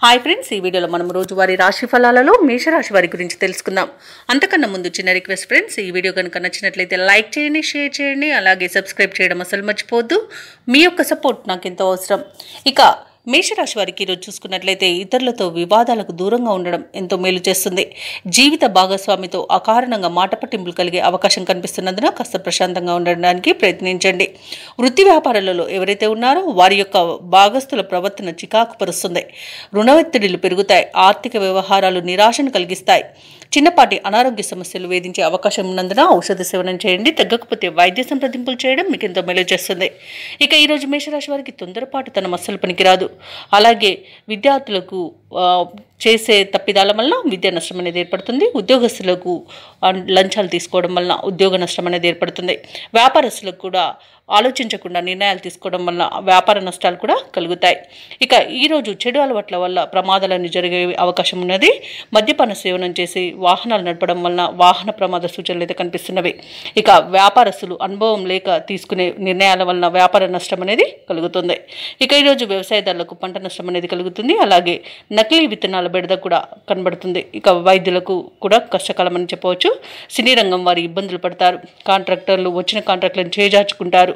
Hi friends, ఈ వీడియోలో మనం రోజువారీ రాశి ఫలాలలో మేషరాశి వారి గురించి తెలుసుకుందాం. అంతకన్నా ముందు చిన్న రిక్వెస్ట్ ఫ్రెండ్స్, ఈ వీడియో కనుక నచ్చినట్లయితే లైక్ చేయండి, షేర్ చేయండి, అలాగే సబ్స్క్రైబ్ చేయడం అసలు మర్చిపోవద్దు. మీ యొక్క సపోర్ట్ నాకు ఎంతో అవసరం. ఇక మేషరాశి వారికి ఈరోజు చూసుకున్నట్లయితే ఇతరులతో వివాదాలకు దూరంగా ఉండడం ఎంతో మేలు చేస్తుంది. జీవిత భాగస్వామితో అకారణంగా మాట పట్టింపులు కలిగే అవకాశం కనిపిస్తున్నందున కాస్త ప్రశాంతంగా ఉండడానికి ప్రయత్నించండి. వృత్తి వ్యాపారాలలో ఎవరైతే ఉన్నారో వారి యొక్క భాగస్తుల ప్రవర్తన చికాకు పరుస్తుంది. రుణ ఒత్తిడిలు పెరుగుతాయి. ఆర్థిక వ్యవహారాలు నిరాశను కలిగిస్తాయి. చిన్నపాటి అనారోగ్య సమస్యలు వేధించే అవకాశం ఉన్నందున ఔషధ సేవనం చేయండి. తగ్గకపోతే వైద్య సంప్రదింపులు చేయడం మీకు ఎంతో మేలు చేస్తుంది. ఇక ఈరోజు మేషరాశి వారికి తొందరపాటుతనం అస్సలు పనికిరాదు. అలాగే విద్యార్థులకు చేసే తప్పిదాల వలన విద్యా నష్టం అనేది ఏర్పడుతుంది. ఉద్యోగస్తులకు లంచాలు తీసుకోవడం వలన ఉద్యోగ నష్టం అనేది ఏర్పడుతుంది. వ్యాపారస్తులకు కూడా ఆలోచించకుండా నిర్ణయాలు తీసుకోవడం వల్ల వ్యాపార నష్టాలు కూడా కలుగుతాయి. ఇక ఈరోజు చెడు అలవాట్ల వల్ల ప్రమాదాలన్నీ జరిగే అవకాశం ఉన్నది. మద్యపాన సేవనం చేసి వాహనాలు నడపడం వలన వాహన ప్రమాద సూచనలు అయితే కనిపిస్తున్నవి. ఇక వ్యాపారస్తులు అనుభవం లేక తీసుకునే నిర్ణయాల వలన వ్యాపార నష్టం అనేది కలుగుతుంది. ఇక ఈరోజు వ్యవసాయదారులకు పంట నష్టం అనేది కలుగుతుంది. అలాగే నకిలీ విత్తనాల బెడద కూడా కనబడుతుంది. ఇక వైద్యులకు కూడా కష్టకాలం అని చెప్పవచ్చు. సినీ రంగం వారి ఇబ్బందులు పడతారు. కాంట్రాక్టర్లు వచ్చిన కాంట్రాక్టులను చేజార్చుకుంటారు.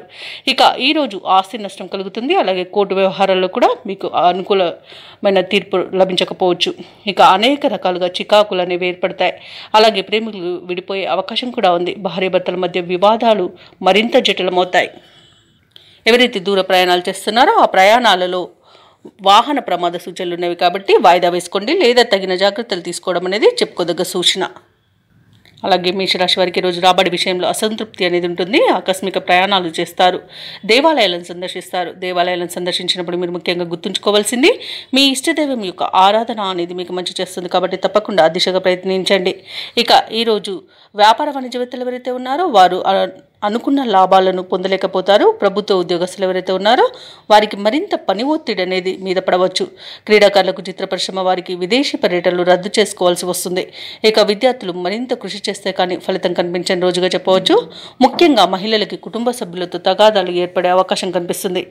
ఇక ఈరోజు ఆస్తి నష్టం కలుగుతుంది. అలాగే కోర్టు వ్యవహారాల్లో కూడా మీకు అనుకూలమైన తీర్పు లభించకపోవచ్చు. ఇక అనేక రకాలుగా చికాకులు అనేవి ఏర్పడతాయి. అలాగే ప్రేమికులు విడిపోయే అవకాశం కూడా ఉంది. భార్యాభర్తల మధ్య వివాదాలు మరింత జటిలమవుతాయి. ఎవరైతే దూర ప్రయాణాలు చేస్తున్నారో ఆ ప్రయాణాలలో వాహన ప్రమాద సూచనలు ఉన్నవి కాబట్టి వాయిదా వేసుకోండి, లేదా తగిన జాగ్రత్తలు తీసుకోవడం అనేది చెప్పుకోదగ్గ సూచన. అలాగే మేషరాశి వారికి రోజు రాబడి విషయంలో అసంతృప్తి అనేది ఉంటుంది. ఆకస్మిక ప్రయాణాలు చేస్తారు. దేవాలయాలను సందర్శిస్తారు. దేవాలయాలను సందర్శించినప్పుడు మీరు ముఖ్యంగా గుర్తుంచుకోవాల్సింది మీ ఇష్టదైవం యొక్క ఆరాధన అనేది మీకు మంచి చేస్తుంది కాబట్టి తప్పకుండా ఆ దిశగా ప్రయత్నించండి. ఇక ఈరోజు వ్యాపార వాణిజ్యవేత్తలు ఎవరైతే ఉన్నారో వారు అనుకున్న లాభాలను పొందలేకపోతారు. ప్రభుత్వ ఉద్యోగస్తులు ఎవరైతే ఉన్నారో వారికి మరింత పని ఒత్తిడి అనేది మీద పడవచ్చు. క్రీడాకారులకు, చిత్ర పరిశ్రమ వారికి విదేశీ పర్యటనలు రద్దు చేసుకోవాల్సి వస్తుంది. ఇక విద్యార్థులు మరింత కృషి చేస్తే కానీ ఫలితం కనిపించని రోజుగా చెప్పవచ్చు. ముఖ్యంగా మహిళలకి కుటుంబ సభ్యులతో తగాదాలు ఏర్పడే అవకాశం కనిపిస్తుంది.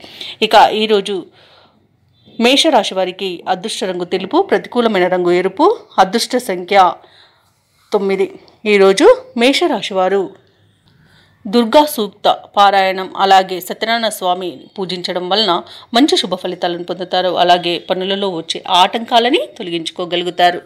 ఇక ఈరోజు మేషరాశి వారికి అదృష్ట రంగు తెలుపు, ప్రతికూలమైన రంగు ఎరుపు, అదృష్ట సంఖ్య 9. ఈరోజు మేషరాశి వారు దుర్గా సూక్త పారాయణం అలాగే సత్యనారాయణ స్వామి పూజించడం వలన మంచి శుభ ఫలితాలను పొందుతారు. అలాగే పనులలో వచ్చే ఆటంకాలని తొలగించుకోగలుగుతారు.